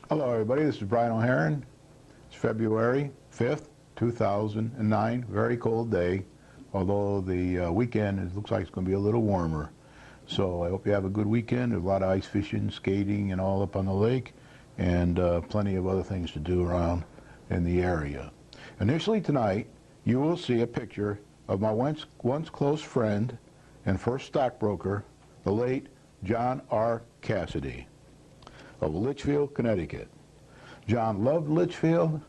Hello everybody, this is Brian O'Haron. It's February 5th, 2009, very cold day, although the weekend it looks like it's going to be a little warmer. So I hope you have a good weekend. There's a lot of ice fishing, skating, and all up on the lake, and plenty of other things to do around in the area. Initially tonight, you will see a picture of my once close friend and first stockbroker, the late John R. Casadei of Litchfield, Connecticut. John loved Litchfield,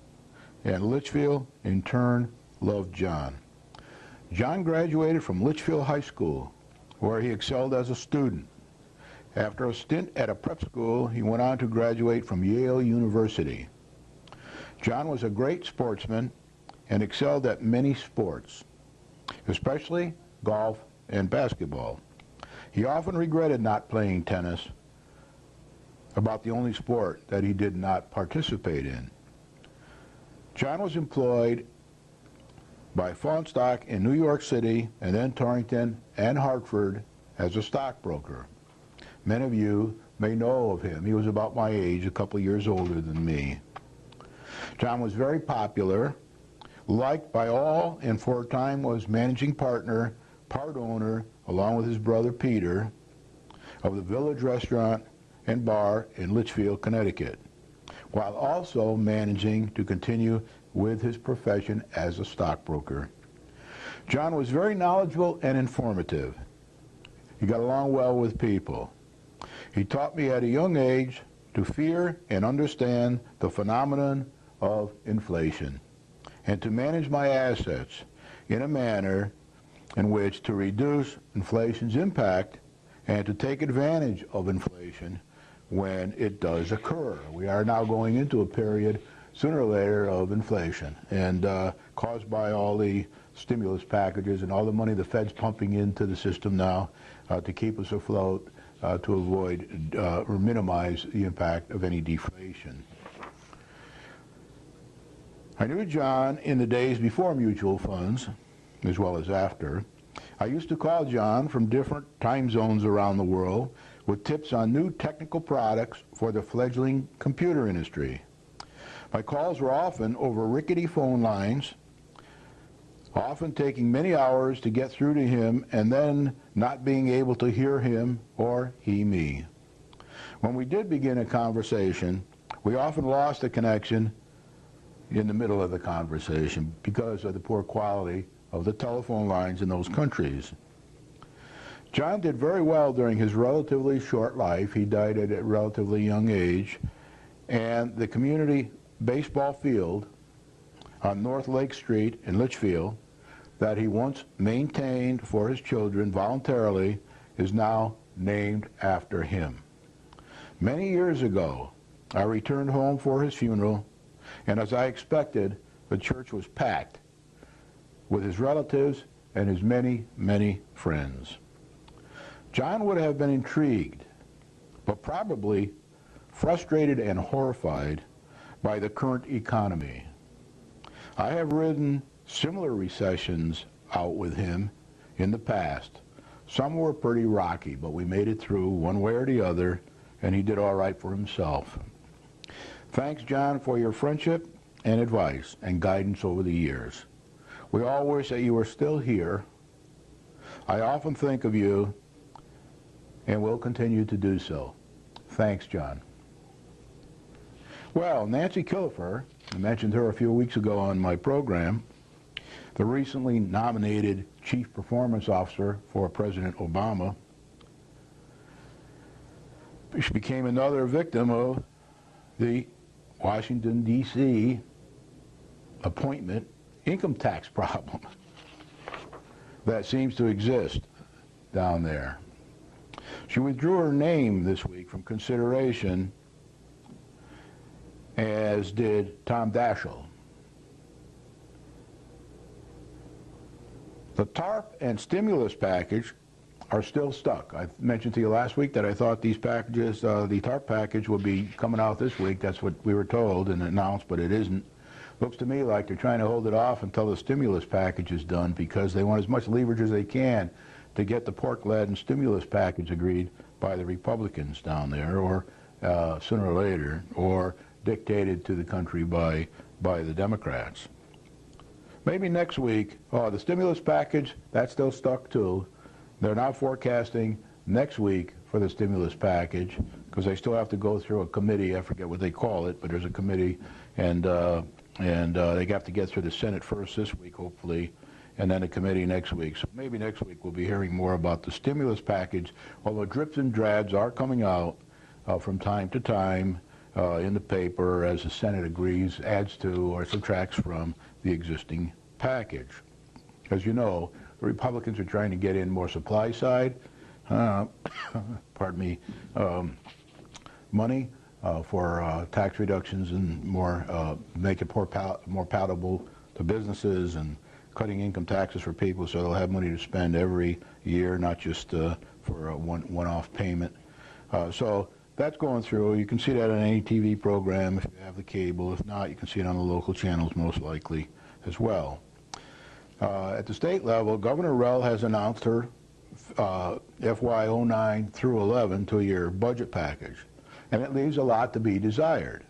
and Litchfield, in turn, loved John. John graduated from Litchfield High School, where he excelled as a student. After a stint at a prep school, he went on to graduate from Yale University. John was a great sportsman and excelled at many sports, especially golf and basketball. He often regretted not playing tennis, about the only sport that he did not participate in. John was employed by Fawnstock in New York City and then Torrington and Hartford as a stockbroker. Many of you may know of him. He was about my age, a couple of years older than me. John was very popular, liked by all, and for a time was managing partner, part owner, along with his brother Peter, of the Village Restaurant and Bar in Litchfield, Connecticut, while also managing to continue with his profession as a stockbroker. John was very knowledgeable and informative. He got along well with people. He taught me at a young age to fear and understand the phenomenon of inflation, and to manage my assets in a manner in which to reduce inflation's impact and to take advantage of inflation when it does occur. We are now going into a period, sooner or later, of inflation, and caused by all the stimulus packages and all the money the Fed's pumping into the system now to keep us afloat, to avoid or minimize the impact of any deflation. I knew John in the days before mutual funds, as well as after. I used to call John from different time zones around the world with tips on new technical products for the fledgling computer industry. My calls were often over rickety phone lines, often taking many hours to get through to him and then not being able to hear him or he me. When we did begin a conversation, we often lost the connection in the middle of the conversation because of the poor quality of the telephone lines in those countries. John did very well during his relatively short life. He died at a relatively young age, and the community baseball field on North Lake Street in Litchfield that he once maintained for his children voluntarily is now named after him. Many years ago, I returned home for his funeral, and as I expected, the church was packed with his relatives and his many, many friends. John would have been intrigued, but probably frustrated and horrified by the current economy. I have ridden similar recessions out with him in the past. Some were pretty rocky, but we made it through one way or the other, and he did all right for himself. Thanks, John, for your friendship and advice and guidance over the years. We all wish that you were still here. I often think of you and will continue to do so. Thanks, John. Well, Nancy Killefer, I mentioned her a few weeks ago on my program, the recently nominated Chief Performance Officer for President Obama. She became another victim of the Washington, D.C. appointment income tax problem that seems to exist down there. She withdrew her name this week from consideration, as did Tom Daschle. The TARP and stimulus package are still stuck. I mentioned to you last week that I thought these packages, the TARP package would be coming out this week. That's what we were told and announced, but it isn't. Looks to me like they're trying to hold it off until the stimulus package is done because they want as much leverage as they can to get the pork-laden stimulus package agreed by the Republicans down there, or sooner or later, or dictated to the country by the Democrats. Maybe next week, the stimulus package, that's still stuck too. They're now forecasting next week for the stimulus package because they still have to go through a committee. I forget what they call it, but there's a committee, and they have to get through the Senate first this week, hopefully, and then a committee next week. So maybe next week we'll be hearing more about the stimulus package, although drips and drabs are coming out from time to time in the paper as the Senate agrees, adds to, or subtracts from the existing package. As you know, the Republicans are trying to get in more supply side, pardon me, money for tax reductions and more, make it more palatable to businesses and cutting income taxes for people so they'll have money to spend every year, not just for a one-off payment. So that's going through. You can see that on any TV program if you have the cable. If not, you can see it on the local channels most likely as well. At the state level, Governor Rell has announced her FY09 through 11 two-year budget package, and it leaves a lot to be desired.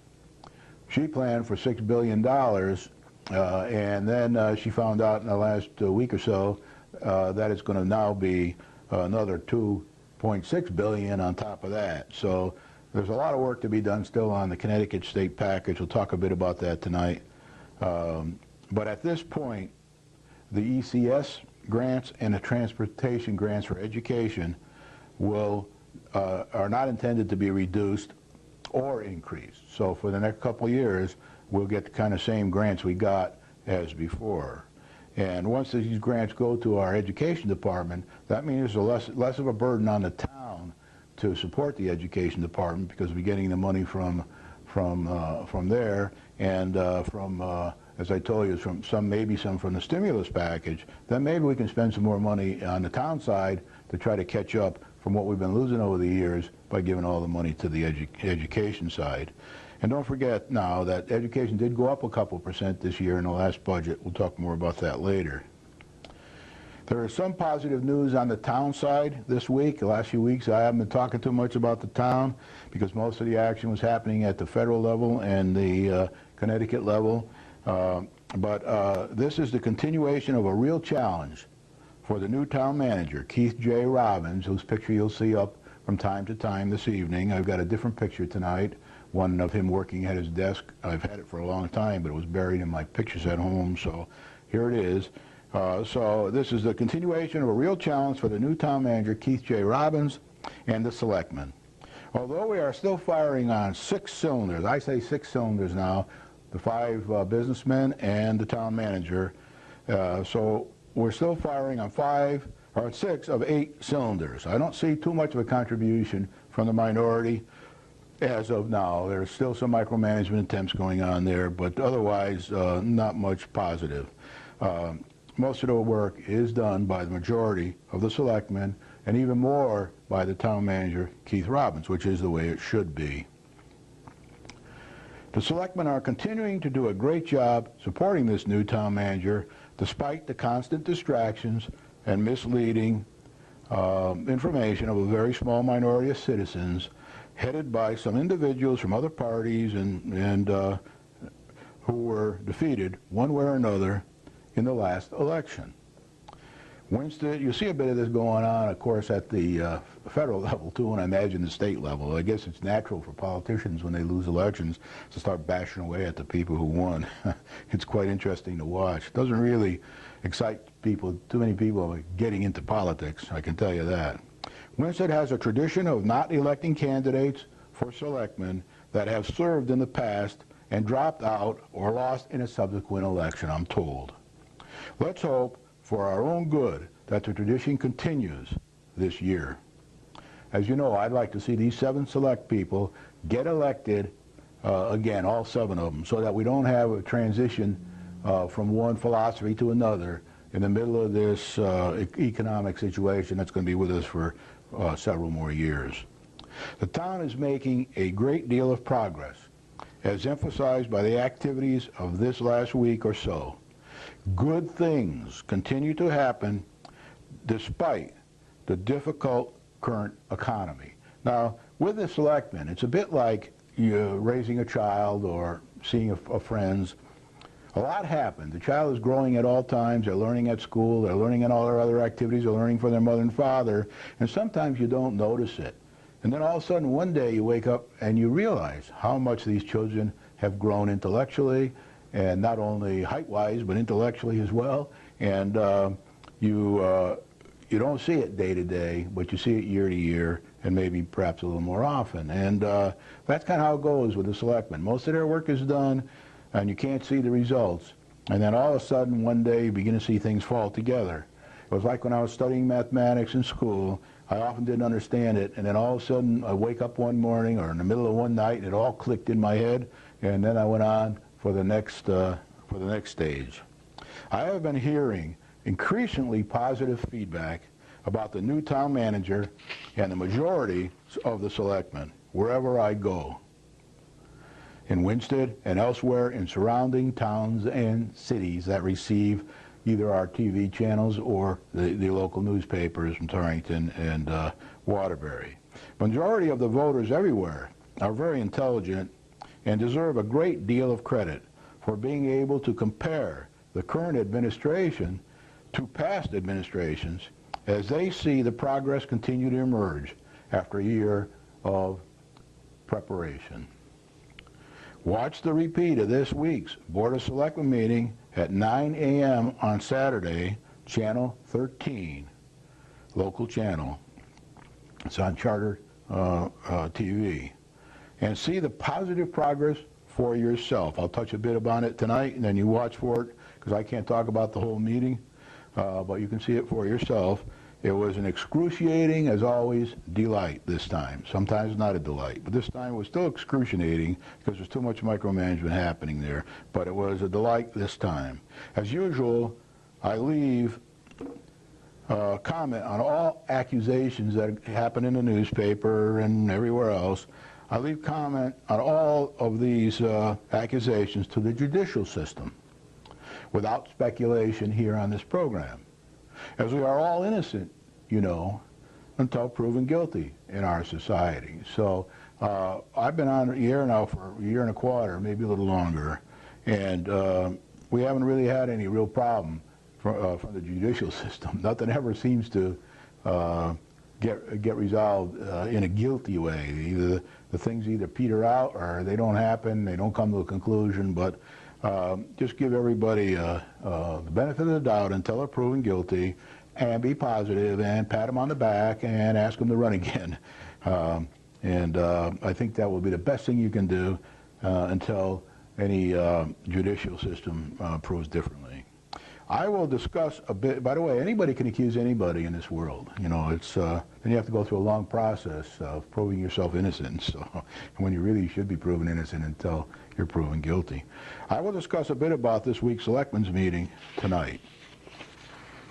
She planned for $6 billion, and then she found out in the last week or so that it's going to now be another $2.6 billion on top of that. So there's a lot of work to be done still on the Connecticut state package. We'll talk a bit about that tonight. But at this point, the ECS grants and the transportation grants for education are not intended to be reduced or increased. So for the next couple of years, we'll get the kind of same grants we got as before. And once these grants go to our education department, that means there's less of a burden on the town to support the education department because we're getting the money from there and from as I told you, maybe some from the stimulus package. Then maybe we can spend some more money on the town side to try to catch up from what we've been losing over the years by giving all the money to the education side. And don't forget now that education did go up a couple % this year in the last budget. We'll talk more about that later. There is some positive news on the town side this week. The last few weeks I haven't been talking too much about the town because most of the action was happening at the federal level and the Connecticut level. But this is the continuation of a real challenge for the new town manager, Keith J. Robbins, whose picture you'll see up from time to time this evening. I've got a different picture tonight, one of him working at his desk. I've had it for a long time, but it was buried in my pictures at home, so here it is. So this is the continuation of a real challenge for the new town manager, Keith J. Robbins, and the selectmen. Although we are still firing on 6 cylinders, I say 6 cylinders now, the 5 businessmen and the town manager, so we're still firing on 6 of 8 cylinders. I don't see too much of a contribution from the minority as of now. There's still some micromanagement attempts going on there, but otherwise not much positive. Most of the work is done by the majority of the selectmen and even more by the town manager, Keith Robbins, which is the way it should be. The selectmen are continuing to do a great job supporting this new town manager despite the constant distractions and misleading information of a very small minority of citizens headed by some individuals from other parties and who were defeated one way or another in the last election. Winston, you see a bit of this going on, of course, at the federal level, too, and I imagine the state level. I guess it's natural for politicians when they lose elections to start bashing away at the people who won. It's quite interesting to watch. It doesn't really excite people, too many people getting into politics, I can tell you that. Winston has a tradition of not electing candidates for selectmen that have served in the past and dropped out or lost in a subsequent election, I'm told. Let's hope for our own good that the tradition continues this year. As you know, I'd like to see these 7 select people get elected again, all 7 of them, so that we don't have a transition from one philosophy to another in the middle of this economic situation that's going to be with us for several more years. The town is making a great deal of progress, as emphasized by the activities of this last week or so. Good things continue to happen despite the difficult current economy. Now, with the selectmen, it's a bit like raising a child or seeing a friend's, a lot happened. The child is growing at all times. They're learning at school. They're learning in all their other activities. They're learning from their mother and father. And sometimes you don't notice it. And then all of a sudden, one day you wake up and you realize how much these children have grown intellectually, and not only height-wise, but intellectually as well. And you don't see it day to day, but you see it year to year, and maybe perhaps a little more often. And that's kind of how it goes with the selectmen. Most of their work is done, and you can't see the results. And then all of a sudden, one day, you begin to see things fall together. It was like when I was studying mathematics in school. I often didn't understand it, and then all of a sudden, I wake up one morning or in the middle of one night, and it all clicked in my head, and then I went on for the next stage. I have been hearing increasingly positive feedback about the new town manager and the majority of the selectmen wherever I go, in Winsted and elsewhere in surrounding towns and cities that receive either our TV channels or the local newspapers from Torrington and Waterbury. Majority of the voters everywhere are very intelligent and deserve a great deal of credit for being able to compare the current administration to past administrations as they see the progress continue to emerge after a year of preparation. Watch the repeat of this week's Board of Selectmen meeting at 9 a.m. on Saturday, Channel 13, local channel. It's on Charter TV. And see the positive progress for yourself. I'll touch a bit about it tonight, and then you watch for it, because I can't talk about the whole meeting, but you can see it for yourself. It was an excruciating, as always, delight this time. Sometimes not a delight, but this time it was still excruciating because there's too much micromanagement happening there, but it was a delight this time. As usual, I leave comment on all accusations that happen in the newspaper and everywhere else. I leave comment on all of these accusations to the judicial system without speculation here on this program, as we are all innocent, you know, until proven guilty in our society. So I've been on a year now for a year and a quarter, maybe a little longer, and we haven't really had any real problem from the judicial system. Nothing ever seems to get resolved in a guilty way. Either the things either peter out or they don't happen, they don't come to a conclusion, but just give everybody the benefit of the doubt until they're proven guilty, and be positive and pat them on the back and ask them to run again. I think that will be the best thing you can do until any judicial system proves differently. I will discuss a bit, by the way, anybody can accuse anybody in this world. You know, it's, then you have to go through a long process of proving yourself innocent, so, when you really should be proven innocent until you're proven guilty. I will discuss a bit about this week's Selectmen's meeting tonight.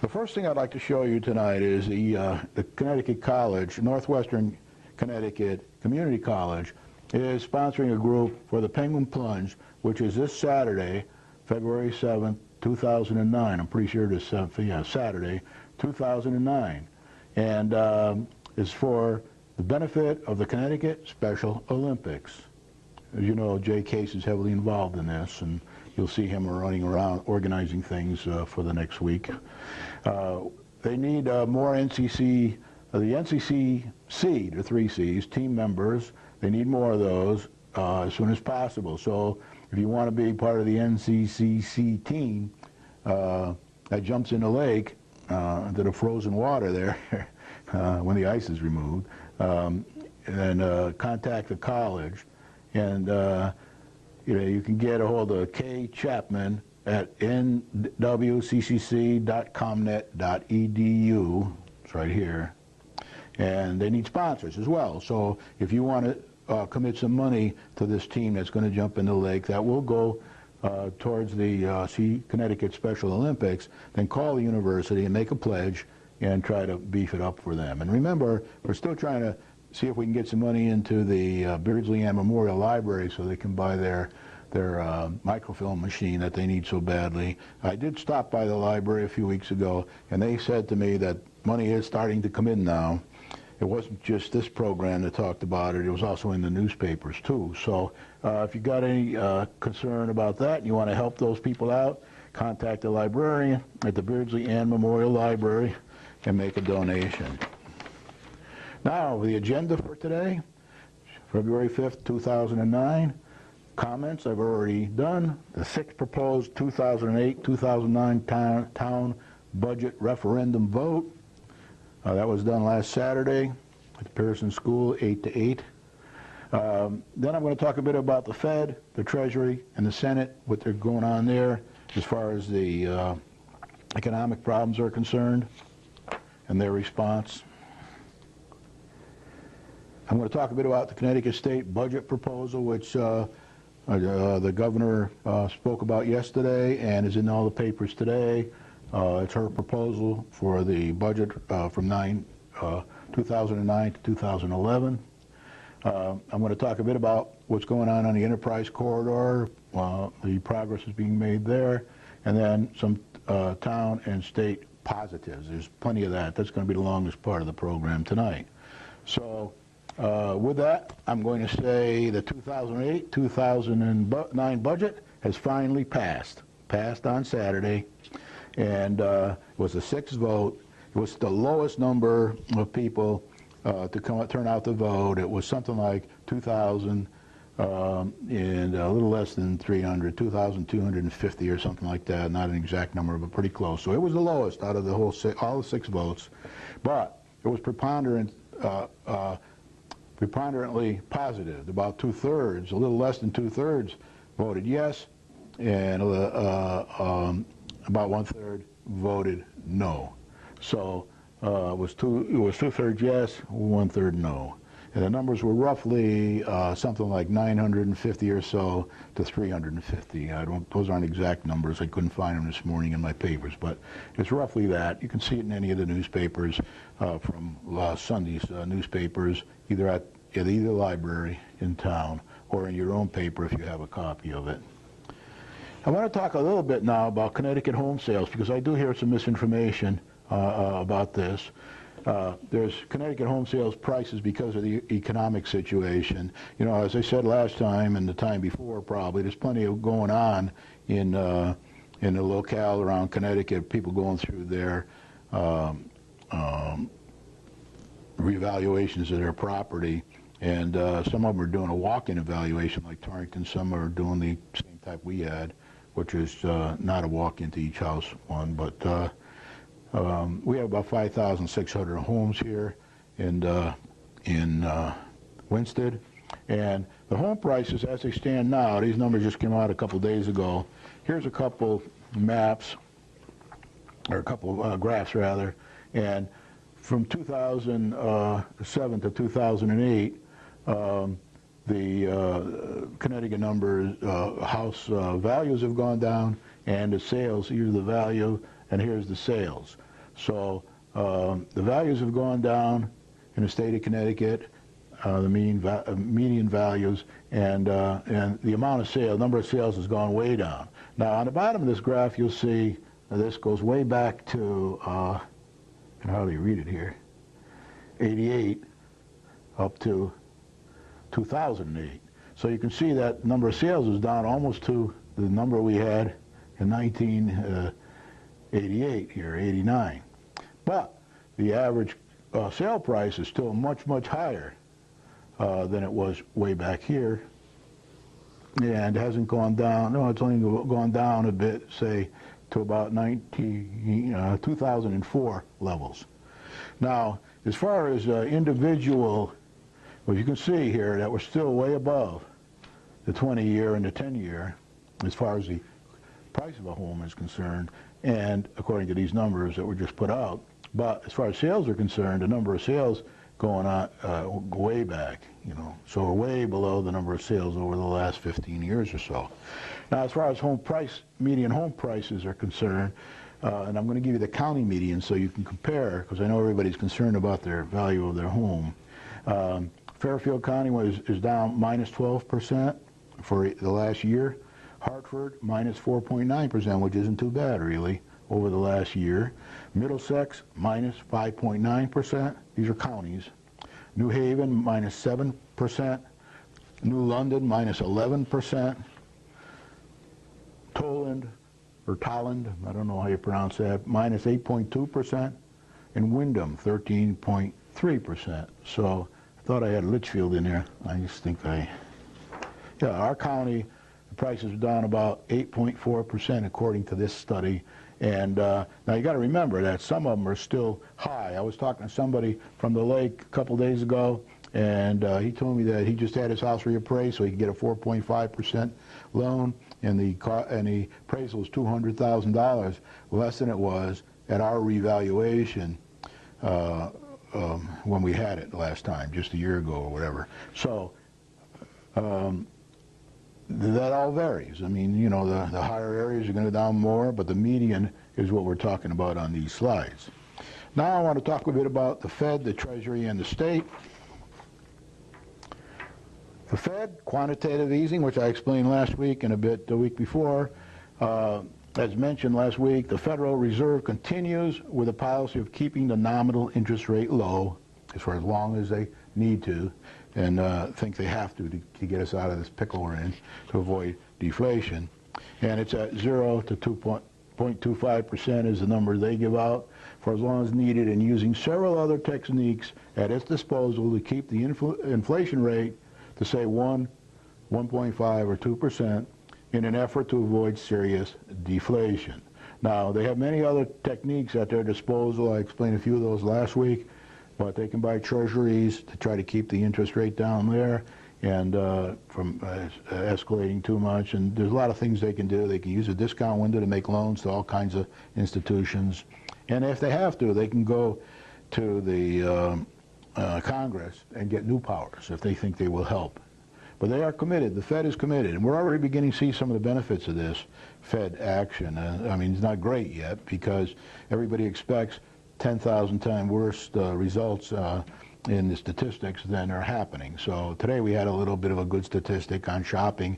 The first thing I'd like to show you tonight is the Connecticut College, Northwestern Connecticut Community College, is sponsoring a group for the Penguin Plunge, which is this Saturday, February 7th, 2009. I'm pretty sure it is Saturday, 2009. And it's for the benefit of the Connecticut Special Olympics. As you know, Jay Case is heavily involved in this, and you'll see him running around organizing things for the next week. They need more NCC, the NCCC, the 3 Cs, team members. They need more of those as soon as possible. So if you want to be part of the NCCC team that jumps in the lake into the frozen water there when the ice is removed, then contact the college, and you know, you can get a hold of Kay Chapman at nwccc.comnet.edu. It's right here. And they need sponsors as well. So if you want to commit some money to this team that's going to jump in the lake, that will go towards the Connecticut Special Olympics, then call the university and make a pledge and try to beef it up for them. And remember, we're still trying to see if we can get some money into the Beardsley Ann Memorial Library so they can buy their microfilm machine that they need so badly. I did stop by the library a few weeks ago, and they said to me that money is starting to come in now, it wasn't just this program that talked about it, it was also in the newspapers too. So if you got any concern about that and you want to help those people out, contact the librarian at the Beardsley Ann Memorial Library and make a donation. Now, the agenda for today, February 5th, 2009. Comments I've already done. The 6th proposed 2008-2009 town budget referendum vote. That was done last Saturday at the Pearson School, 8 to 8. Then I'm going to talk a bit about the Fed, the Treasury, and the Senate, what they're going on there as far as the economic problems are concerned and their response. I'm going to talk a bit about the Connecticut State budget proposal, which the governor spoke about yesterday and is in all the papers today. It's her proposal for the budget from 2009 to 2011. I'm going to talk a bit about what's going on the Enterprise Corridor, the progress is being made there, and then some town and state positives. There's plenty of that. That's going to be the longest part of the program tonight. So with that, I'm going to say the 2008-2009 budget has finally passed on Saturday, and it was a 6 vote. It was the lowest number of people to turn out to vote. It was something like 2,000 and a little less than 300, 2,250 or something like that. Not an exact number, but pretty close. So it was the lowest out of the whole all the 6 votes, but it was preponderantly positive. About 2/3, a little less than 2/3, voted yes, and about 1/3 voted no. So it was 2/3 yes, 1/3 no, and the numbers were roughly something like 950 or so to 350. Those aren't exact numbers. I couldn't find them this morning in my papers, but it's roughly that. You can see it in any of the newspapers from Sunday's newspapers, either at either library in town or in your own paper if you have a copy of it. I want to talk a little bit now about Connecticut home sales, because I do hear some misinformation about this. There's Connecticut home sales prices because of the economic situation. You know, as I said last time and the time before probably, there's plenty of going on in the locale around Connecticut, people going through their revaluations of their property, and some of them are doing a walk-in evaluation like Torrington. Some are doing the same type we had, which is not a walk into each house one, but we have about 5,600 homes here in Winsted, and the home prices as they stand now, these numbers just came out a couple days ago. Here's a couple maps, or a couple graphs rather, and from 2007 to 2008, the Connecticut numbers, house values have gone down, and the sales, here's the value, and here's the sales. So the values have gone down in the state of Connecticut, the median values, and the amount of sales, number of sales has gone way down. Now on the bottom of this graph, you'll see this goes way back to, I can hardly read it here, 88 up to 2008. So you can see that number of sales is down almost to the number we had in 1988 here, 89. But the average sale price is still much, much higher than it was way back here, and hasn't gone down. No, it's only gone down a bit, say, to about 2004 levels. Now, as far as individual, well, you can see here that we're still way above the 20-year and the 10-year as far as the price of a home is concerned, and according to these numbers that were just put out. But as far as sales are concerned, the number of sales going on way back, you know, so we're way below the number of sales over the last 15 years or so. Now, as far as median home prices are concerned, and I'm going to give you the county median so you can compare, because I know everybody's concerned about their value of their home. Fairfield County is down minus 12% for the last year. Hartford minus 4.9%, which isn't too bad really, over the last year. Middlesex minus 5.9%. These are counties. New Haven minus 7%, New London minus 11%, Tolland, I don't know how you pronounce that, minus 8.2%, and Wyndham 13.3%. So I thought I had Litchfield in there. I just think yeah, our county, the prices are down about 8.4% according to this study. And now you got to remember that some of them are still high. I was talking to somebody from the lake a couple days ago, and he told me that he just had his house reappraised so he could get a 4.5% loan, and the appraisal was $200,000 less than it was at our revaluation when we had it last time, just a year ago or whatever. So that all varies. I mean, you know, the higher areas are going to go down more, but the median is what we're talking about on these slides. Now I want to talk a bit about the Fed, the Treasury, and the state. The Fed, quantitative easing, which I explained last week and a bit the week before. As mentioned last week, the Federal Reserve continues with a policy of keeping the nominal interest rate low for as long as they need to, and think they have to get us out of this pickle we're in to avoid deflation. And it's at 0 to 2.25% is the number they give out for as long as needed, and using several other techniques at its disposal to keep the inflation rate to say 1.5 or 2% in an effort to avoid serious deflation. Now, they have many other techniques at their disposal. I explained a few of those last week, but they can buy treasuries to try to keep the interest rate down there and from escalating too much. And there's a lot of things they can do. They can use a discount window to make loans to all kinds of institutions. And if they have to, they can go to the Congress and get new powers if they think they will help. But they are committed. The Fed is committed. And we're already beginning to see some of the benefits of this Fed action. I mean, it's not great yet because everybody expects 10,000 times worse results in the statistics than are happening. So today we had a little bit of a good statistic on shopping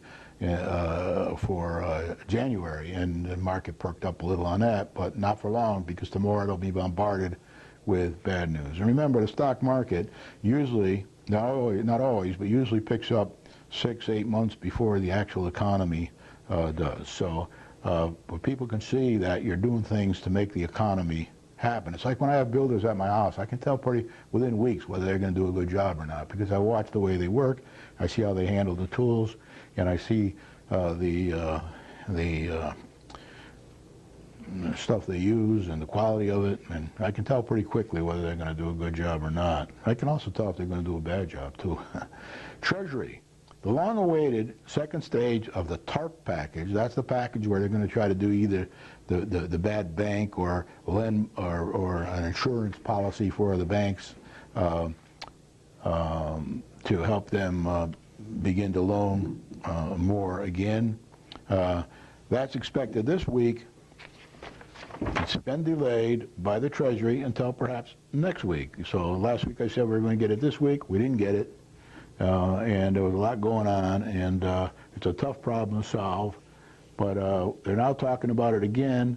for January, and the market perked up a little on that, but not for long because tomorrow it'll be bombarded with bad news. And remember, the stock market usually, not always, but usually picks up 6-8 months before the actual economy does. So but people can see that you're doing things to make the economy happen. It's like when I have builders at my house, I can tell pretty within weeks whether they're going to do a good job or not because I watch the way they work, I see how they handle the tools, and I see the stuff they use and the quality of it, and I can tell pretty quickly whether they're going to do a good job or not. I can also tell if they're going to do a bad job too. Treasury. The long-awaited second stage of the TARP package, that's the package where they're going to try to do either the bad bank or lend or an insurance policy for the banks to help them begin to loan more again. That's expected this week. It's been delayed by the Treasury until perhaps next week. So last week I said we were going to get it this week. We didn't get it. And there was a lot going on, and it's a tough problem to solve. But they're now talking about it again,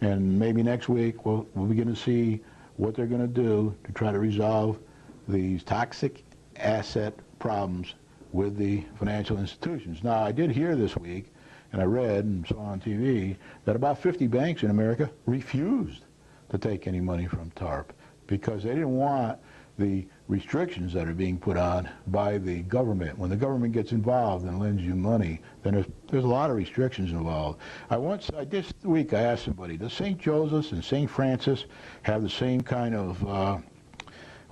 and maybe next week we'll begin to see what they're going to do to try to resolve these toxic asset problems with the financial institutions. Now, I did hear this week, and I read and saw on TV, that about 50 banks in America refused to take any money from TARP because they didn't want the restrictions that are being put on by the government. When the government gets involved and lends you money, then there's a lot of restrictions involved. This week I asked somebody, does St. Joseph's and St. Francis have the same kind of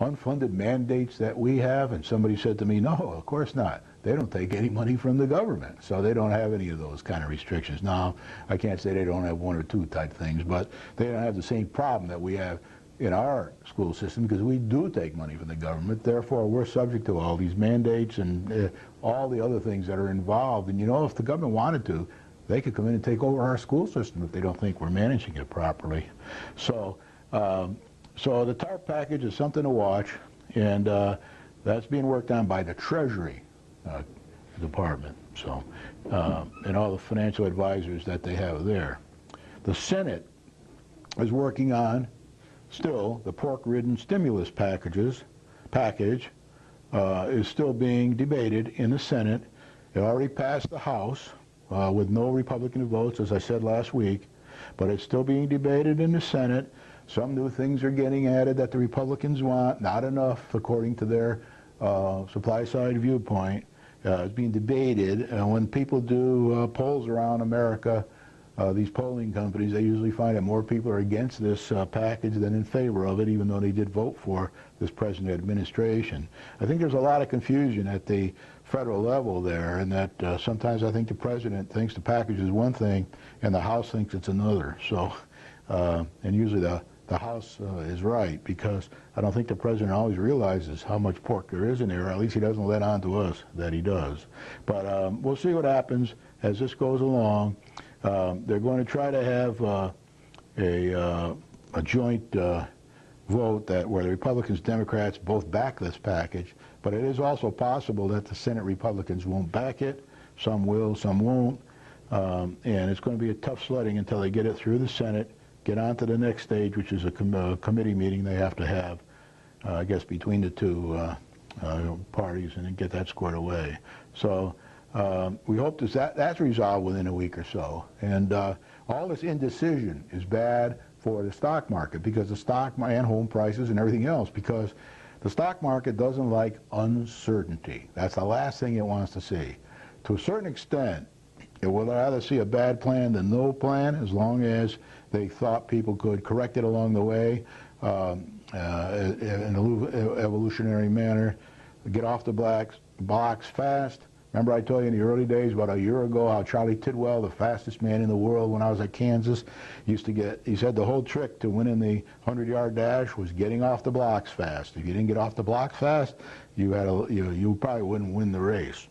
unfunded mandates that we have? And somebody said to me, no, of course not. They don't take any money from the government, so they don't have any of those kind of restrictions. Now, I can't say they don't have one or two type things, but they don't have the same problem that we have in our school system because we do take money from the government. Therefore, we're subject to all these mandates and all the other things that are involved. And you know, if the government wanted to, they could come in and take over our school system if they don't think we're managing it properly. So, so the TARP package is something to watch, and that's being worked on by the Treasury Department. So, and all the financial advisors that they have there. The Senate is working on still the pork-ridden stimulus package, is still being debated in the Senate. It already passed the House with no Republican votes, as I said last week, but it's still being debated in the Senate. Some new things are getting added that the Republicans want, not enough according to their supply side viewpoint. It's being debated, and when people do polls around America, these polling companies, they usually find that more people are against this package than in favor of it, even though they did vote for this present administration. I think there's a lot of confusion at the federal level there, and that sometimes I think the president thinks the package is one thing and the House thinks it's another. So, and usually the House is right, because I don't think the president always realizes how much pork there is in there, or at least he doesn't let on to us that he does. But we'll see what happens as this goes along. They're going to try to have a joint vote where the Republicans and Democrats both back this package, but it is also possible that the Senate Republicans won't back it. Some will, some won't, and it's going to be a tough sledding until they get it through the Senate, get on to the next stage, which is a committee meeting they have to have, I guess, between the two parties, and then get that squared away. So we hope that's resolved within a week or so. And all this indecision is bad for the stock market, because the stock and home prices and everything else, because the stock market doesn't like uncertainty. That's the last thing it wants to see. To a certain extent, it would rather see a bad plan than no plan, as long as they thought people could correct it along the way in an evolutionary manner, get off the blocks fast. Remember I told you in the early days, about a year ago, how Charlie Tidwell, the fastest man in the world when I was at Kansas, he said the whole trick to winning the 100-yard dash was getting off the blocks fast. If you didn't get off the blocks fast, you probably wouldn't win the race.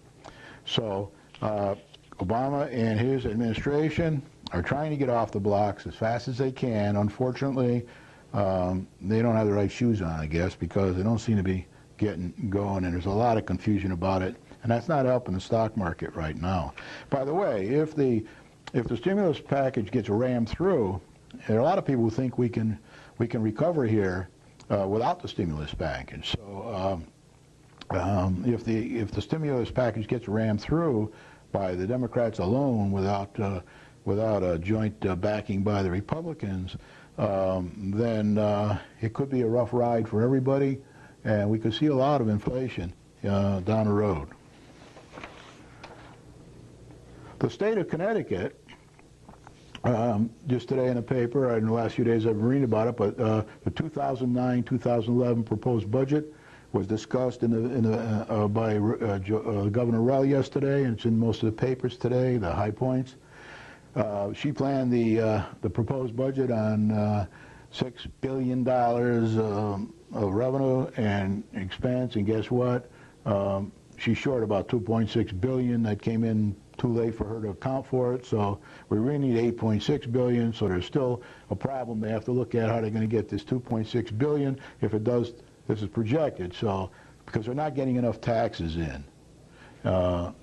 So Obama and his administration are trying to get off the blocks as fast as they can. Unfortunately, they don't have the right shoes on, I guess, because they don't seem to be getting going, and there's a lot of confusion about it. And that's not helping the stock market right now. By the way, if the stimulus package gets rammed through, there are a lot of people who think we can recover here without the stimulus package. So if the stimulus package gets rammed through by the Democrats alone, without a joint backing by the Republicans, then it could be a rough ride for everybody, and we could see a lot of inflation down the road. The state of Connecticut, just today in the paper, in the last few days I've been reading about it, but the 2009-2011 proposed budget was discussed by Governor Rell yesterday, and it's in most of the papers today, the high points. She planned the proposed budget on $6 billion of revenue and expense, and guess what? She's short about $2.6 billion. That came in too late for her to account for it, so we really need $8.6 billion, so there's still a problem. They have to look at how they're going to get this $2.6 billion, if it does, this is projected, so, because they're not getting enough taxes in, to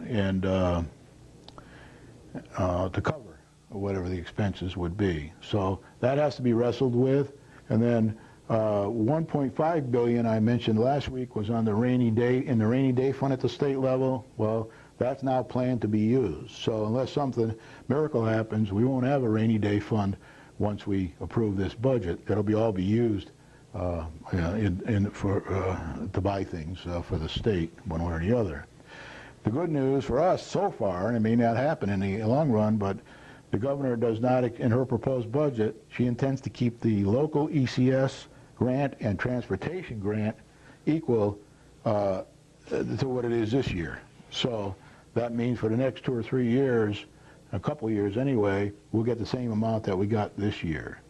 cover whatever the expenses would be. So that has to be wrestled with. And then $1.5 billion I mentioned last week was on the rainy day fund at the state level. Well, that's now planned to be used. So unless something miracle happens, we won't have a rainy day fund once we approve this budget. It'll all be used to buy things for the state, one way or the other. The good news for us so far, and it may not happen in the long run, but the governor does not, in her proposed budget, she intends to keep the local ECS grant and transportation grant equal to what it is this year. So that means for the next 2 or 3 years, a couple of years anyway, we'll get the same amount that we got this year.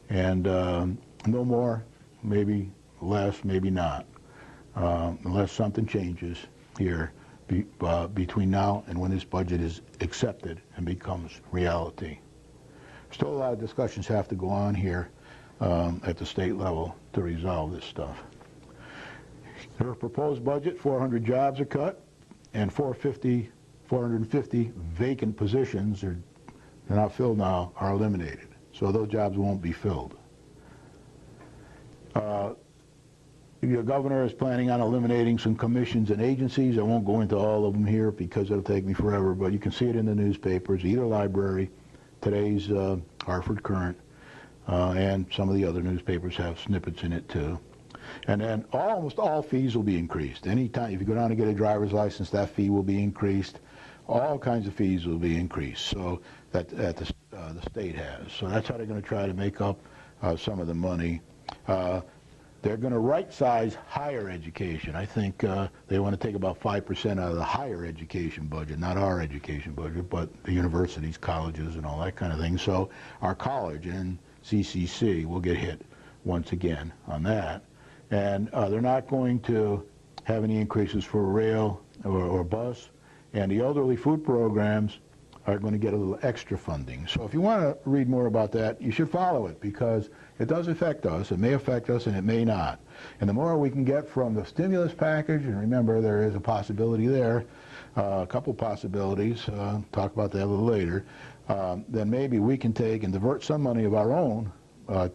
And no more, maybe less, maybe not, unless something changes here between now and when this budget is accepted and becomes reality. Still a lot of discussions have to go on here at the state level to resolve this stuff. Her proposed budget, 400 jobs are cut, and 450 vacant positions, they're not filled now, are eliminated. So those jobs won't be filled. The governor is planning on eliminating some commissions and agencies. I won't go into all of them here because it'll take me forever, but you can see it in the newspapers, either library, today's Hartford Current, and some of the other newspapers have snippets in it too. And then almost all fees will be increased. Anytime, if you go down to get a driver's license, that fee will be increased. All kinds of fees will be increased, so that the state has. So that's how they're going to try to make up some of the money. They're going to right-size higher education. I think they want to take about 5% out of the higher education budget, not our education budget, but the universities, colleges, and all that kind of thing. So our college and CCC will get hit once again on that. And they're not going to have any increases for rail or bus. And the elderly food programs are going to get a little extra funding. So if you want to read more about that, you should follow it, because it does affect us. It may affect us and it may not. And the more we can get from the stimulus package, and remember there is a possibility there, a couple possibilities, talk about that a little later, then maybe we can take and divert some money of our own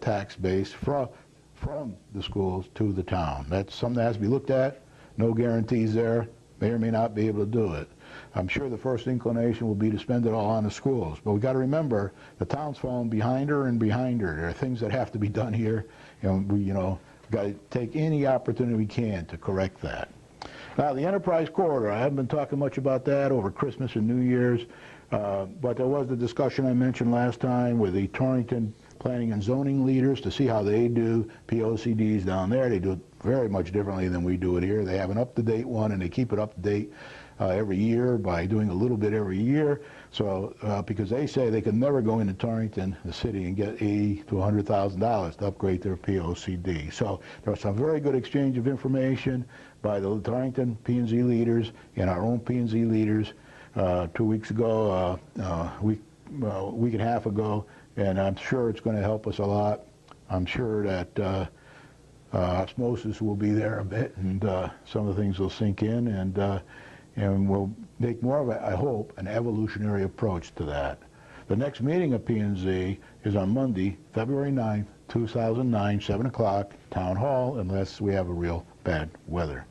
tax base from the schools to the town. That's something that has to be looked at. No guarantees there. May or may not be able to do it. I'm sure the first inclination will be to spend it all on the schools, but we got to remember the town's falling behind her and behind her. There are things that have to be done here, and we, got to take any opportunity we can to correct that. Now, the Enterprise Corridor, I haven't been talking much about that over Christmas and New Year's, but there was the discussion I mentioned last time with the Torrington planning and zoning leaders to see how they do POCDs down there. They do it very much differently than we do it here. They have an up-to-date one, and they keep it up-to-date every year by doing a little bit every year. So because they say they could never go into Torrington, the city, and get $80,000 to $100,000 to upgrade their POCD. So there was some very good exchange of information by the Torrington P&Z leaders and our own P&Z leaders 2 weeks ago, week and a half ago, and I'm sure it's going to help us a lot. I'm sure that osmosis will be there a bit, and some of the things will sink in, and we'll make more of, I hope, an evolutionary approach to that. The next meeting of P&Z is on Monday, February 9th, 2009, 7 o'clock, Town Hall, unless we have a real bad weather.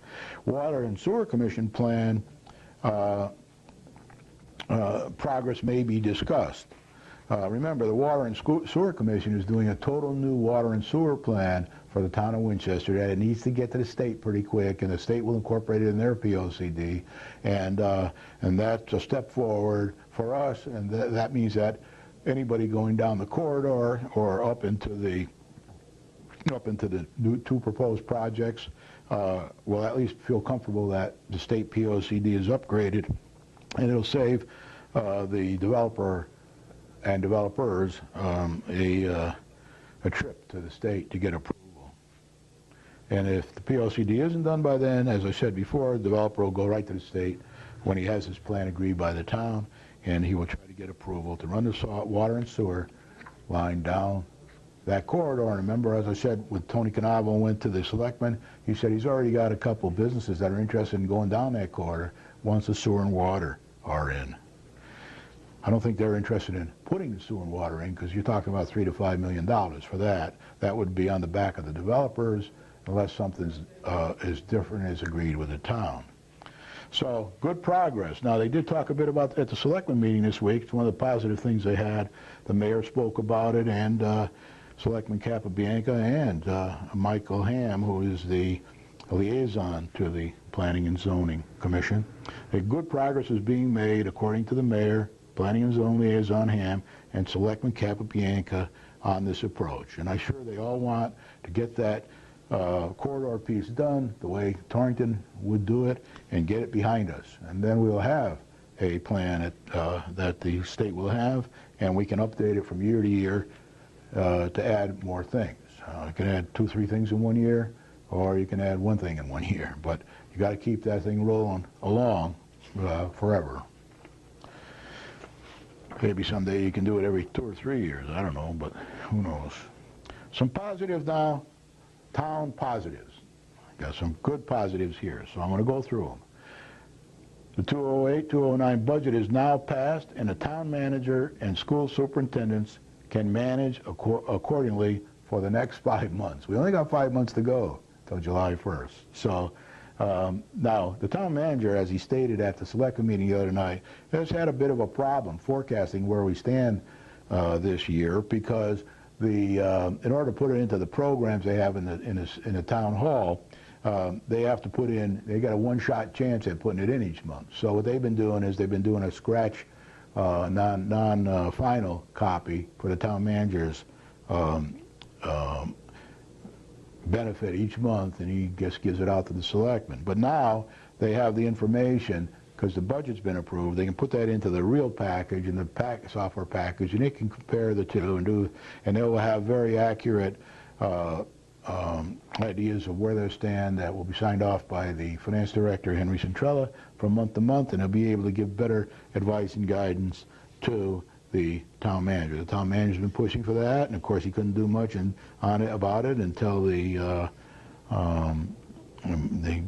Water and Sewer Commission plan progress may be discussed. Remember, the Water and Sewer Commission is doing a total new water and sewer plan for the town of Winchester that it needs to get to the state pretty quick, and the state will incorporate it in their POCD, and that's a step forward for us, and that means that anybody going down the corridor or up into the new two proposed projects will at least feel comfortable that the state POCD is upgraded, and it'll save the developer and developers a trip to the state to get approval. And if the POCD isn't done by then, as I said before, the developer will go right to the state when he has his plan agreed by the town, and he will try to get approval to run the water and sewer line down that corridor. And remember, as I said, when Tony Canavo went to the selectmen, he said he's already got a couple of businesses that are interested in going down that corridor once the sewer and water are in. I don't think they're interested in putting the sewer and water in, because you're talking about $3 to $5 million for that. That would be on the back of the developers, unless something is different is agreed with the town. So good progress. Now, they did talk a bit about at the selectmen meeting this week. It's one of the positive things they had. The mayor spoke about it, and Selectman Capabianca and Michael Ham, who is the liaison to the Planning and Zoning Commission. Good progress is being made, according to the mayor, Planning and Zoning liaison Ham, and Selectman Capabianca on this approach. And I'm sure they all want to get that corridor piece done the way Torrington would do it and get it behind us. And then we'll have a plan that the state will have, and we can update it from year to year to add more things. You can add 2 or 3 things in 1 year, or you can add 1 thing in 1 year. But you got to keep that thing rolling along forever. Maybe someday you can do it every 2 or 3 years. I don't know, but who knows. Some positives now. Town positives. Got some good positives here, so I'm going to go through them. The 2008-2009 budget is now passed, and the town manager and school superintendents can manage accordingly for the next 5 months. We only got 5 months to go till July 1st. So now, the town manager, as he stated at the selectmen meeting the other night, has had a bit of a problem forecasting where we stand this year, because in order to put it into the programs they have in the town hall, they have to put in, they got a one-shot chance at putting it in each month. So what they've been doing is they've been doing a scratch non-final copy for the town manager's benefit each month, and he just gives it out to the selectmen. But now they have the information, because the budget's been approved, they can put that into the real package and the software package, and they can compare the two, and they will have very accurate ideas of where they stand that will be signed off by the finance director, Henry Centrella, from month to month, and they'll be able to give better advice and guidance to the town manager. The town manager's been pushing for that, and of course he couldn't do much about it until the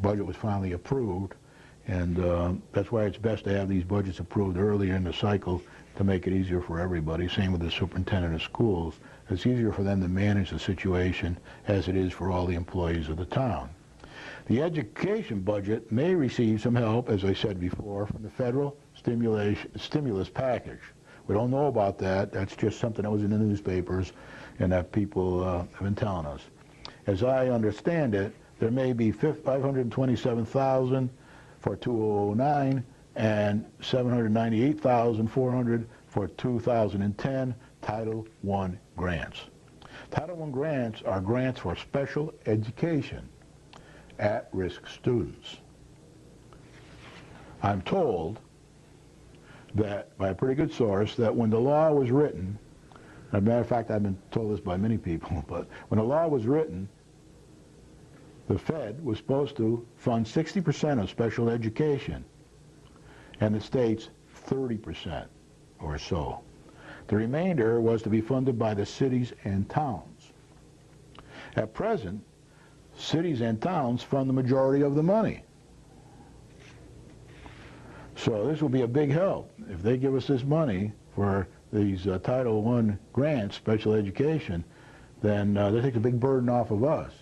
budget was finally approved, and that's why it's best to have these budgets approved earlier in the cycle to make it easier for everybody. Same with the superintendent of schools. It's easier for them to manage the situation as it is for all the employees of the town. The education budget may receive some help, as I said before, from the federal stimulus package. We don't know about that. That's just something that was in the newspapers and that people have been telling us. As I understand it, there may be $527,000 for 2009 and $798,400 for 2010 Title I grants. Title I grants are grants for special education at-risk students. I'm told that by a pretty good source that when the law was written, as a matter of fact, I've been told this by many people, but when the law was written, the Fed was supposed to fund 60% of special education, and the states 30% or so. The remainder was to be funded by the cities and towns. At present, cities and towns fund the majority of the money. So this will be a big help. If they give us this money for these Title I grants, special education, then they take a big burden off of us.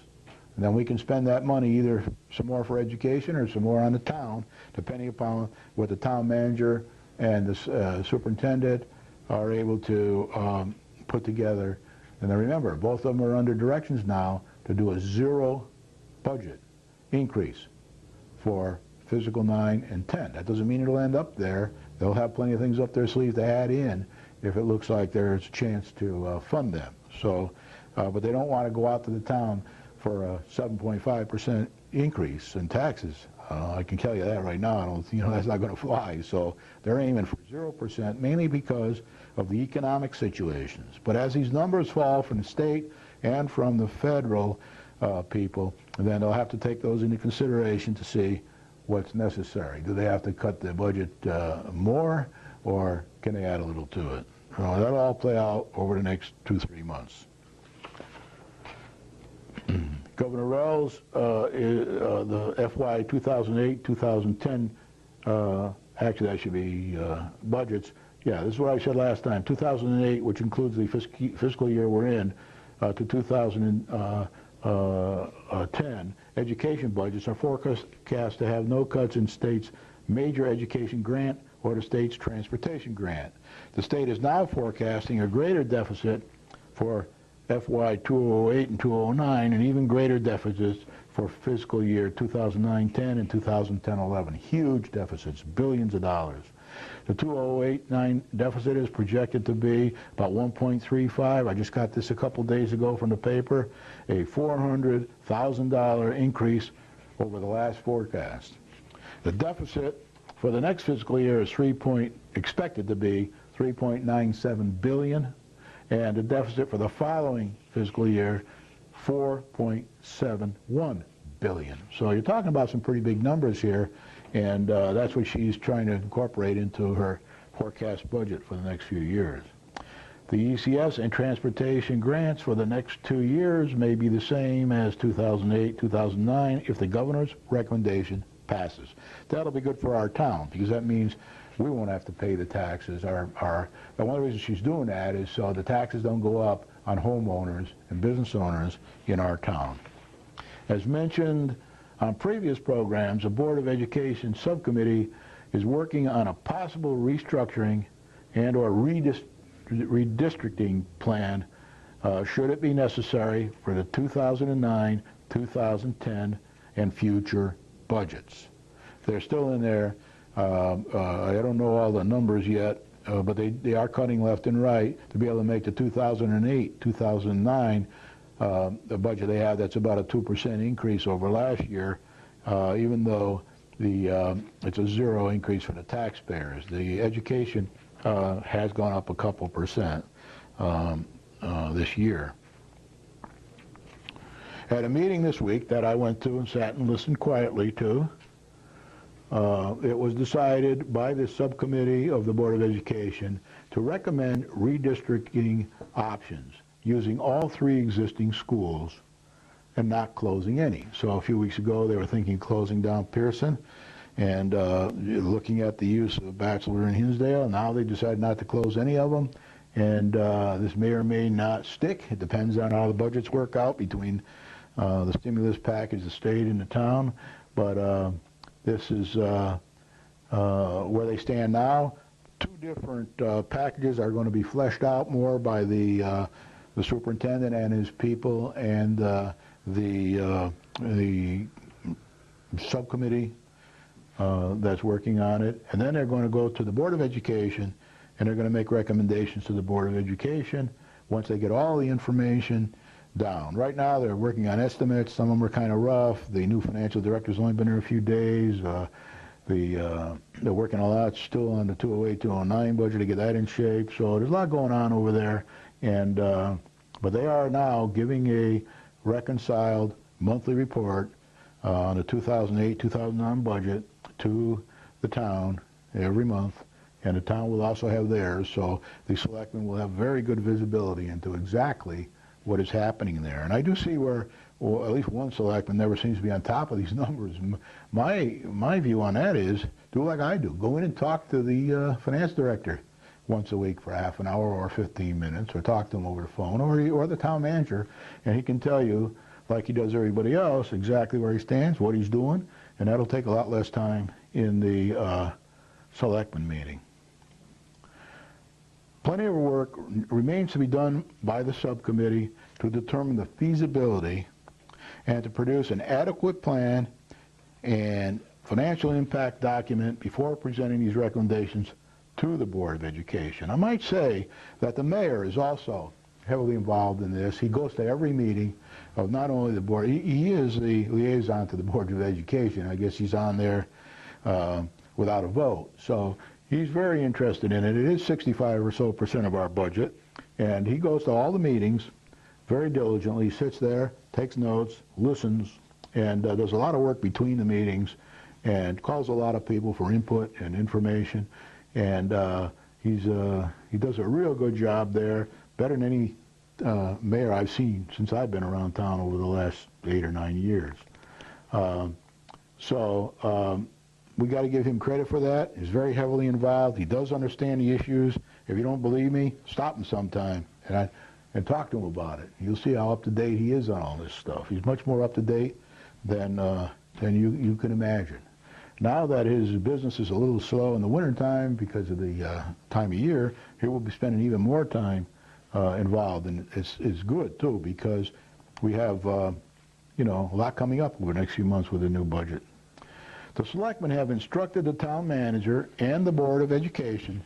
And then we can spend that money either some more for education or some more on the town, depending upon what the town manager and the superintendent are able to put together. And then remember, both of them are under directions now to do a zero budget increase for Physical 9 and 10. That doesn't mean it'll end up there. They'll have plenty of things up their sleeve to add in if it looks like there's a chance to fund them. So, but they don't want to go out to the town for a 7.5% increase in taxes. I can tell you that right now. That's not going to fly. So they're aiming for 0%, mainly because of the economic situations. But as these numbers fall from the state and from the federal people, then they'll have to take those into consideration to see what's necessary. Do they have to cut the budget more, or can they add a little to it? That'll all play out over the next 2-3 months. Governor Rell's the FY 2008-2010, actually that should be budgets. Yeah, this is what I said last time. 2008, which includes the fiscal year we're in, to 2010, education budgets are forecast to have no cuts in state's major education grant or the state's transportation grant. The state is now forecasting a greater deficit for FY 2008 and 2009, and even greater deficits for fiscal year 2009-10 and 2010-11. Huge deficits, billions of dollars. The 2008-9 deficit is projected to be about 1.35. I just got this a couple days ago from the paper, a $400,000 increase over the last forecast. The deficit for the next fiscal year is expected to be $3.97 billion, and the deficit for the following fiscal year, $4.71 billion. So you're talking about some pretty big numbers here, and that's what she's trying to incorporate into her forecast budget for the next few years. The ECS and transportation grants for the next 2 years may be the same as 2008-2009 if the governor's recommendation passes. That'll be good for our town, because that means we won't have to pay the taxes. And one of the reasons she's doing that is so the taxes don't go up on homeowners and business owners in our town. As mentioned on previous programs, the Board of Education Subcommittee is working on a possible restructuring and or redistricting plan should it be necessary for the 2009, 2010, and future budgets. They're still in there. I don't know all the numbers yet, but they are cutting left and right to be able to make the 2008, 2009 the budget they have. That's about a 2% increase over last year, even though it's a zero increase for the taxpayers. The education has gone up a couple percent this year. At a meeting this week that I went to and sat and listened quietly to, it was decided by the subcommittee of the Board of Education to recommend redistricting options using all 3 existing schools and not closing any. So a few weeks ago they were thinking closing down Pearson and looking at the use of Bachelor in Hinsdale. Now they decided not to close any of them, and this may or may not stick. It depends on how the budgets work out between the stimulus package, the state and the town, but this is where they stand now. 2 different packages are going to be fleshed out more by the superintendent and his people, and the subcommittee that's working on it. And then they're going to go to the Board of Education, and they're going to make recommendations to the Board of Education once they get all the information down. Right now they're working on estimates. Some of them are kind of rough. The new financial director's only been there a few days. They're working a lot still on the 208, 209 budget to get that in shape. So there's a lot going on over there. And but they are now giving a reconciled monthly report on the 2008, 2009 budget to the town every month, and the town will also have theirs. So the selectmen will have very good visibility into exactly what is happening there. And I do see where, or at least one selectman never seems to be on top of these numbers. My view on that is do like I do. Go in and talk to the finance director once a week for half an hour or 15 minutes, or talk to him over the phone, or the town manager, and he can tell you, like he does everybody else, exactly where he stands, what he's doing, and that'll take a lot less time in the selectmen meeting. Plenty of work remains to be done by the subcommittee to determine the feasibility and to produce an adequate plan and financial impact document before presenting these recommendations to the Board of Education. I might say that the mayor is also heavily involved in this. He goes to every meeting of not only the board, he is the liaison to the Board of Education. I guess he's on there without a vote. So he's very interested in it. It is 65% or so of our budget, and he goes to all the meetings very diligently, sits there, takes notes, listens, and does a lot of work between the meetings and calls a lot of people for input and information. And he does a real good job there, better than any mayor I've seen since I've been around town over the last 8 or 9 years. We got to give him credit for that. He's very heavily involved. He does understand the issues. If you don't believe me, stop him sometime and talk to him about it. You'll see how up to date he is on all this stuff. He's much more up to date than you can imagine. Now that his business is a little slow in the wintertime because of the time of year, he will be spending even more time involved, and it's good too, because we have a lot coming up over the next few months with the new budget. The selectmen have instructed the town manager and the Board of Education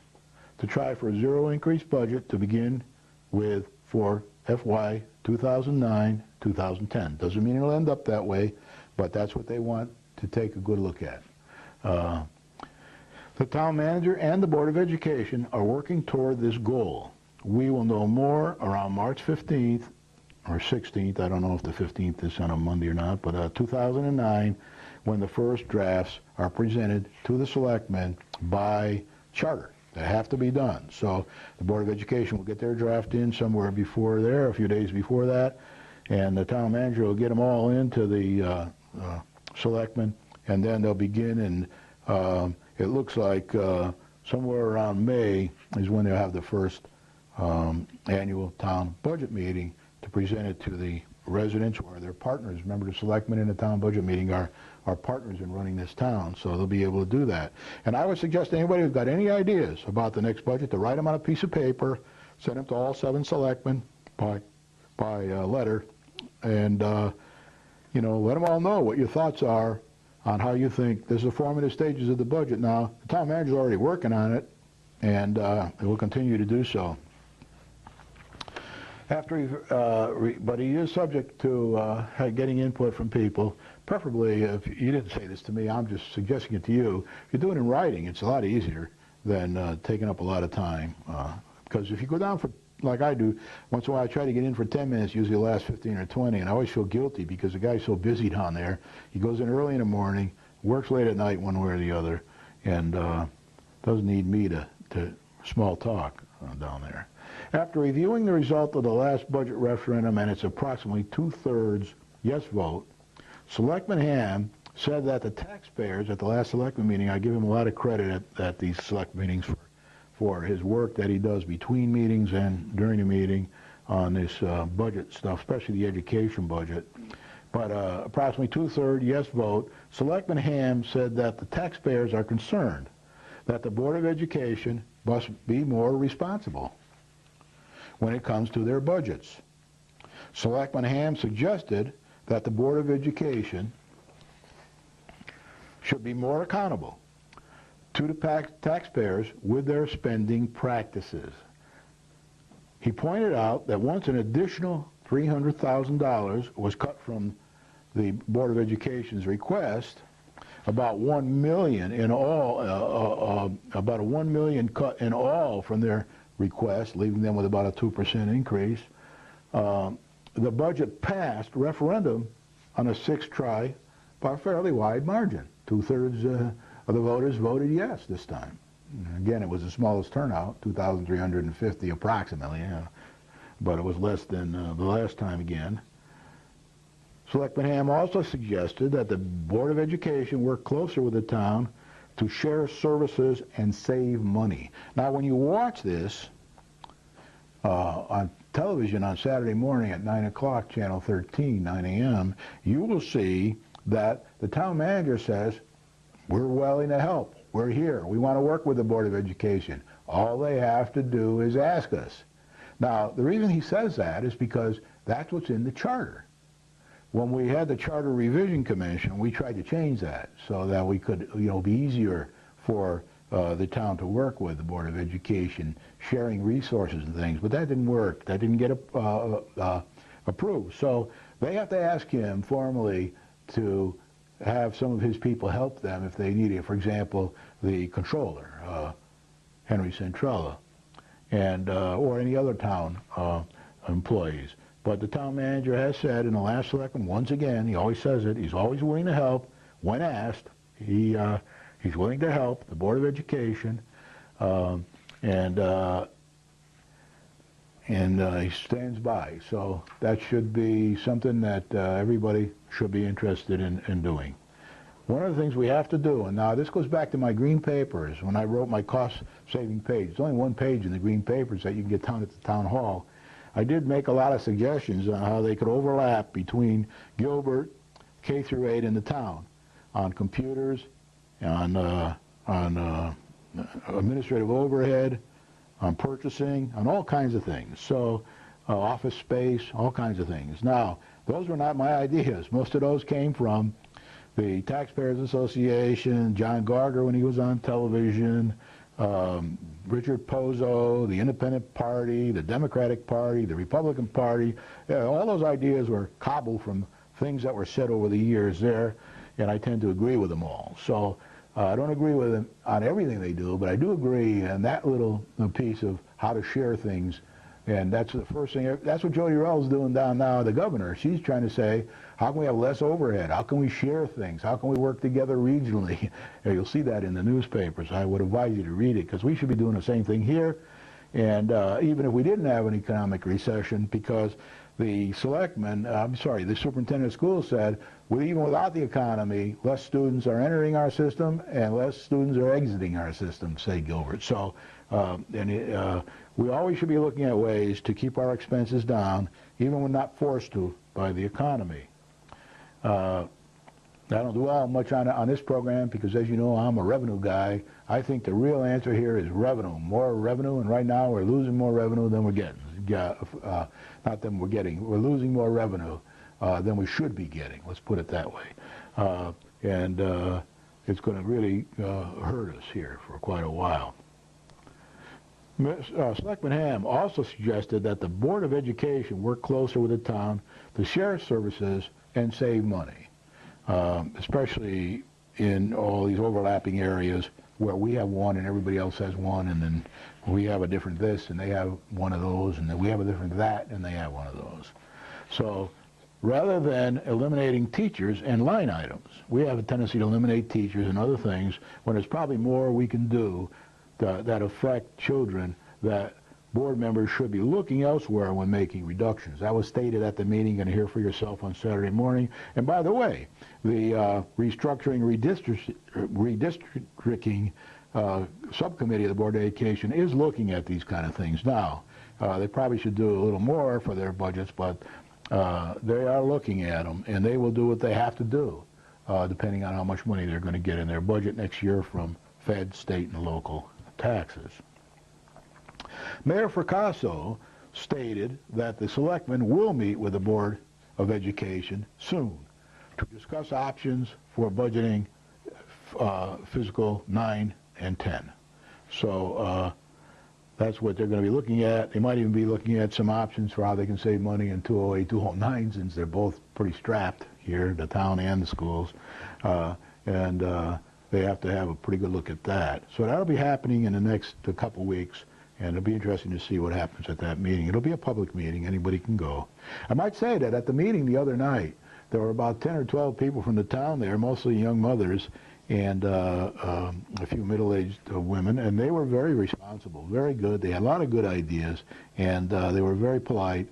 to try for a zero increase budget to begin with for FY 2009-2010. Doesn't mean it'll end up that way, but that's what they want to take a good look at. The town manager and the Board of Education are working toward this goal. We will know more around March 15th or 16th. I don't know if the 15th is on a Monday or not, but 2009, when the first drafts are presented to the selectmen by charter. They have to be done. So the Board of Education will get their draft in somewhere before there, a few days before that, and the town manager will get them all into the selectmen, and then they'll begin, and it looks like somewhere around May is when they'll have the first annual town budget meeting to present it to the residents or their partners. Remember, the selectmen in the town budget meeting are partners in running this town, so they'll be able to do that. And I would suggest to anybody who's got any ideas about the next budget to write them on a piece of paper, send them to all 7 selectmen by letter, and you know, let them all know what your thoughts are on how you think. This is the formative stages of the budget now. The town manager's already working on it, and it will continue to do so. But he is subject to getting input from people. Preferably, if you didn't say this to me, I'm just suggesting it to you. If you do it in writing, it's a lot easier than taking up a lot of time. Because if you go down for, like I do, once in a while I try to get in for 10 minutes, usually the last 15 or 20, and I always feel guilty because the guy's so busy down there. He goes in early in the morning, works late at night one way or the other, and doesn't need me to small talk down there. After reviewing the result of the last budget referendum and its approximately 2/3 yes vote, Selectman Ham said that the taxpayers at the last selectman meeting, I give him a lot of credit at these select meetings for his work that he does between meetings and during the meeting on this budget stuff, especially the education budget. But approximately 2/3 yes vote, Selectman Ham said that the taxpayers are concerned that the Board of Education must be more responsible when it comes to their budgets. Selectman Ham suggested that the Board of Education should be more accountable to the taxpayers with their spending practices. He pointed out that once an additional $300,000 was cut from the Board of Education's request, about $1 million in all, about a $1 million cut in all from their request, leaving them with about a 2% increase. The budget passed referendum on a 6th try by a fairly wide margin. 2/3 of the voters voted yes this time. Again, it was the smallest turnout, 2,350 approximately, but it was less than the last time again. Selectman Ham also suggested that the Board of Education work closer with the town to share services and save money. Now, when you watch this on television on Saturday morning at 9 o'clock, Channel 13, 9 a.m., you will see that the town manager says, we're willing to help. We're here. We want to work with the Board of Education. All they have to do is ask us. Now, the reason he says that is because that's what's in the charter. When we had the Charter Revision Commission, we tried to change that so that we could, be easier for the town to work with the Board of Education, sharing resources and things. But that didn't work. That didn't get approved. So they have to ask him formally to have some of his people help them if they need it. For example, the controller, Henry Centrella, and or any other town employees. But the town manager has said in the last election, once again, he always says it, he's always willing to help. When asked, he's willing to help the Board of Education, and he stands by. So that should be something that everybody should be interested in doing. One of the things we have to do, and now this goes back to my green papers, when I wrote my cost-saving page. There's only one page in the green papers that you can get down at the town hall. I did make a lot of suggestions on how they could overlap between Gilbert, K through 8 in the town, on computers, on administrative overhead, on purchasing, on all kinds of things. So office space, all kinds of things. Now, those were not my ideas. Most of those came from the Taxpayers Association, John Gauger when he was on television, Richard Pozo, the Independent Party, the Democratic Party, the Republican Party. All those ideas were cobbled from things that were said over the years there, and I tend to agree with them all. So I don't agree with them on everything they do, but I do agree on that little piece of how to share things. And that's the first thing. That's what Jody Rell's doing down now, the governor. She's trying to say, how can we have less overhead? How can we share things? How can we work together regionally? You'll see that in the newspapers. I would advise you to read it, because we should be doing the same thing here. And even if we didn't have an economic recession, because the the superintendent of schools said, even without the economy, less students are entering our system and less students are exiting our system, say Gilbert. So, we always should be looking at ways to keep our expenses down, even when not forced to by the economy. I don't dwell much on this program because, as you know, I'm a revenue guy. I think the real answer here is revenue, more revenue, and right now we're losing more revenue than we're getting. Not than we're getting. We're losing more revenue than we should be getting. Let's put it that way. It's going to really hurt us here for quite a while. Selectman Ham also suggested that the Board of Education work closer with the town to share services and save money, especially in all these overlapping areas where we have one and everybody else has one, and then we have a different this and they have one of those, and then we have a different that and they have one of those. So rather than eliminating teachers and line items, we have a tendency to eliminate teachers and other things when there's probably more we can do that affect children that board members should be looking elsewhere when making reductions. That was stated at the meeting. You're going to hear for yourself on Saturday morning. And by the way, the restructuring, redistricting subcommittee of the Board of Education is looking at these kind of things now. They probably should do a little more for their budgets, but they are looking at them, and they will do what they have to do, depending on how much money they're going to get in their budget next year from Fed, state, and local taxes. Mayor Fracasso stated that the selectmen will meet with the Board of Education soon to discuss options for budgeting fiscal 9 and 10. So that's what they're going to be looking at. They might even be looking at some options for how they can save money in 208, 209, since they're both pretty strapped here, the town and the schools. They have to have a pretty good look at that. So that'll be happening in the next couple weeks, and it'll be interesting to see what happens at that meeting. It'll be a public meeting. Anybody can go. I might say that at the meeting the other night, there were about 10 or 12 people from the town there, mostly young mothers, and a few middle-aged women, and they were very responsible, very good. They had a lot of good ideas, and they were very polite.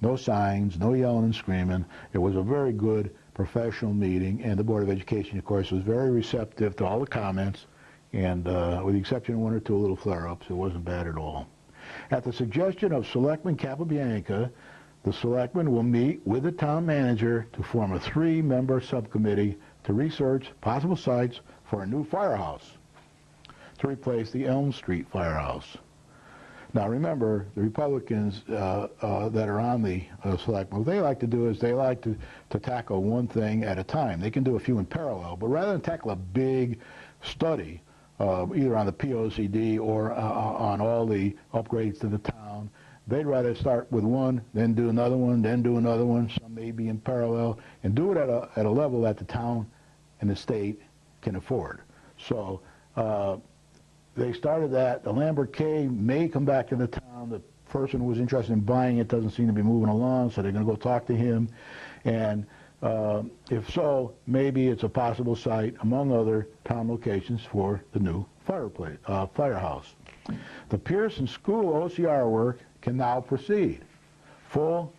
No signs, no yelling and screaming. It was a very good professional meeting, and the Board of Education, of course, was very receptive to all the comments, and with the exception of one or two little flare-ups, it wasn't bad at all. At the suggestion of Selectman Capabianca, the Selectmen will meet with the town manager to form a 3-member subcommittee to research possible sites for a new firehouse to replace the Elm Street firehouse. Now remember, the Republicans that are on the Selectmen, what they like to do is they like to tackle one thing at a time. They can do a few in parallel, but rather than tackle a big study, either on the POCD or on all the upgrades to the town, they'd rather start with one, then do another one, then do another one, some may be in parallel, and do it at a level that the town and the state can afford. So they started that. The Lambert K may come back to the town. The person who was interested in buying it doesn't seem to be moving along, so they're going to go talk to him. And if so, maybe it's a possible site, among other town locations, for the new firehouse. The Pearson School OCR work can now proceed. Full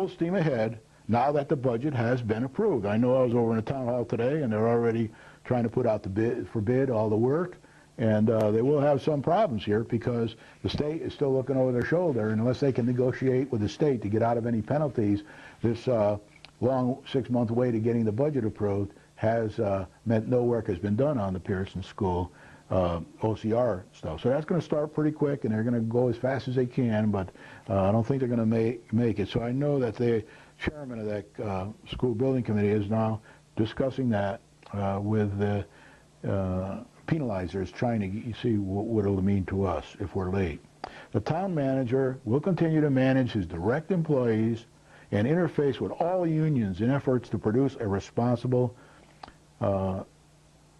steam ahead, now that the budget has been approved. I know I was over in the town hall today, and they're already trying to put out for bid all the work, and they will have some problems here because the state is still looking over their shoulder, and unless they can negotiate with the state to get out of any penalties, this long 6-month wait to getting the budget approved has meant no work has been done on the Pearson School OCR stuff. So that's going to start pretty quick, and they're going to go as fast as they can, but I don't think they're going to make it. So I know that the chairman of that school building committee is now discussing that with the penalizers, trying to see what it'll mean to us if we're late. The town manager will continue to manage his direct employees and interface with all unions in efforts to produce a responsible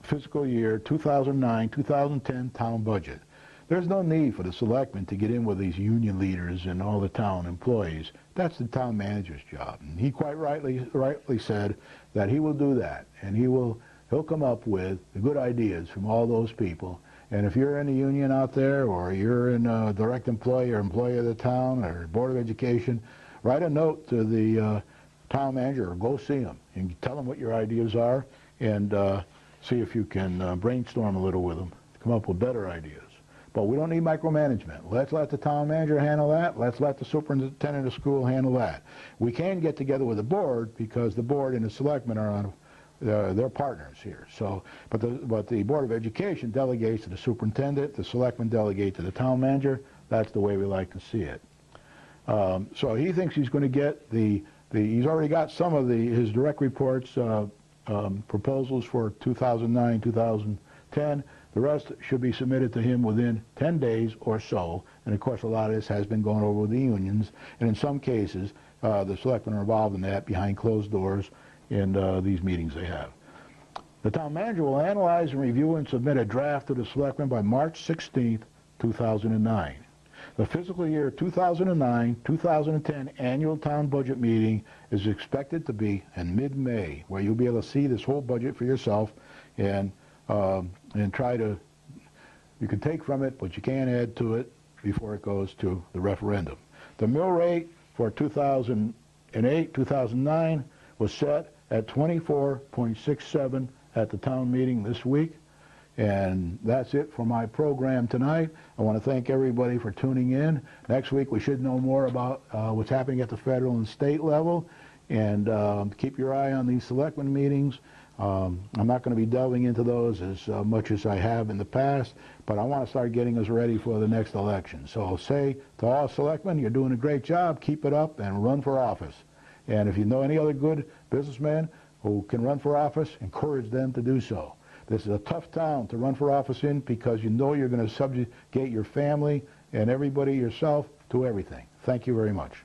fiscal year 2009-2010 town budget. There's no need for the selectmen to get in with these union leaders and all the town employees. That's the town manager's job. And he quite rightly said that he will do that, and he'll come up with the good ideas from all those people. And if you're in a union out there, or you're in a direct employee or employee of the town or Board of Education, write a note to the town manager or go see him and tell him what your ideas are, and see if you can brainstorm a little with them to come up with better ideas. But we don't need micromanagement. Let's let the town manager handle that. Let's let the superintendent of school handle that. We can get together with the board because the board and the selectmen are on, they're partners here. So, but the Board of Education delegates to the superintendent, the selectmen delegate to the town manager. That's the way we like to see it. So he thinks he's going to get he's already got some of his direct reports, proposals for 2009, 2010. The rest should be submitted to him within 10 days or so. And of course, a lot of this has been going over with the unions. And in some cases, the selectmen are involved in that behind closed doors in these meetings they have. The town manager will analyze and review and submit a draft to the selectmen by March 16th, 2009. The fiscal year 2009-2010 annual town budget meeting is expected to be in mid-May, where you'll be able to see this whole budget for yourself and try to, you can take from it, but you can't add to it before it goes to the referendum. The mill rate for 2008-2009 was set at 24.67 at the town meeting this week. And that's it for my program tonight. I want to thank everybody for tuning in. Next week we should know more about what's happening at the federal and state level. And keep your eye on these selectmen meetings. I'm not going to be delving into those as much as I have in the past, but I want to start getting us ready for the next election. So I'll say to all selectmen, you're doing a great job. Keep it up and run for office. And if you know any other good businessmen who can run for office, encourage them to do so. This is a tough town to run for office in because you know you're going to subjugate your family and everybody yourself to everything. Thank you very much.